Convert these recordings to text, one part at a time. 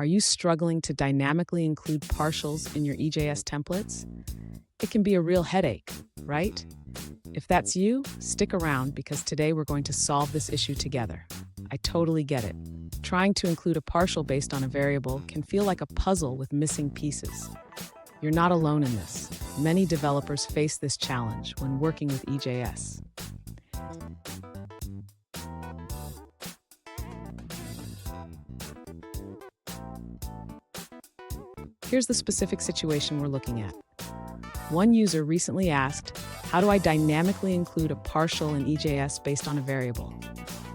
Are you struggling to dynamically include partials in your EJS templates? It can be a real headache, right? If that's you, stick around because today we're going to solve this issue together. I totally get it. Trying to include a partial based on a variable can feel like a puzzle with missing pieces. You're not alone in this. Many developers face this challenge when working with EJS. Here's the specific situation we're looking at. One user recently asked, how do I dynamically include a partial in EJS based on a variable?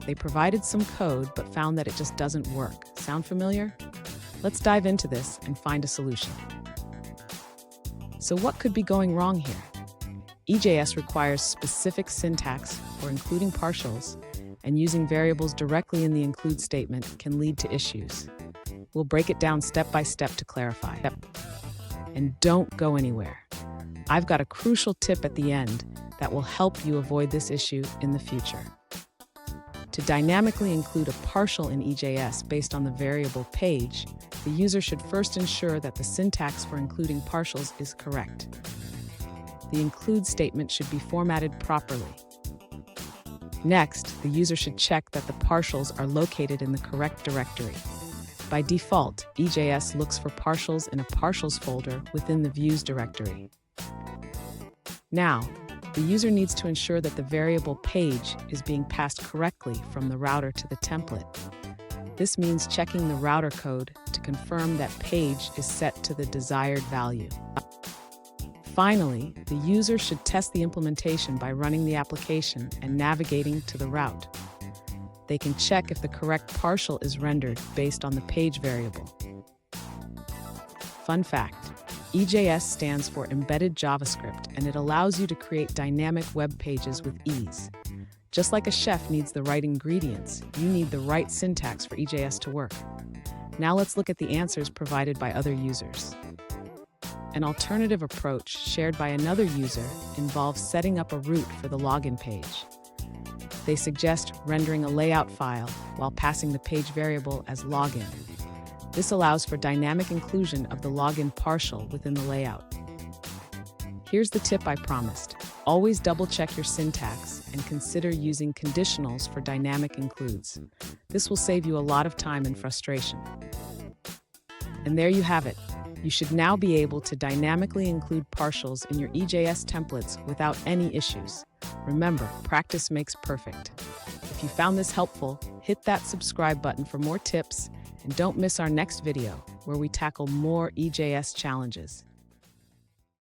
They provided some code, but found that it just doesn't work. Sound familiar? Let's dive into this and find a solution. So what could be going wrong here? EJS requires specific syntax for including partials, and using variables directly in the include statement can lead to issues. We'll break it down step by step to clarify. And don't go anywhere. I've got a crucial tip at the end that will help you avoid this issue in the future. To dynamically include a partial in EJS based on the variable page, the user should first ensure that the syntax for including partials is correct. The include statement should be formatted properly. Next, the user should check that the partials are located in the correct directory. By default, EJS looks for partials in a partials folder within the views directory. Now, the user needs to ensure that the variable page is being passed correctly from the router to the template. This means checking the router code to confirm that page is set to the desired value. Finally, the user should test the implementation by running the application and navigating to the route. They can check if the correct partial is rendered based on the page variable. Fun fact, EJS stands for Embedded JavaScript, and it allows you to create dynamic web pages with ease. Just like a chef needs the right ingredients, you need the right syntax for EJS to work. Now let's look at the answers provided by other users. An alternative approach shared by another user involves setting up a route for the login page. They suggest rendering a layout file while passing the page variable as login. This allows for dynamic inclusion of the login partial within the layout. Here's the tip I promised. Always double-check your syntax and consider using conditionals for dynamic includes. This will save you a lot of time and frustration. And there you have it. You should now be able to dynamically include partials in your EJS templates without any issues. Remember, practice makes perfect. If you found this helpful, hit that subscribe button for more tips, and don't miss our next video where we tackle more EJS challenges.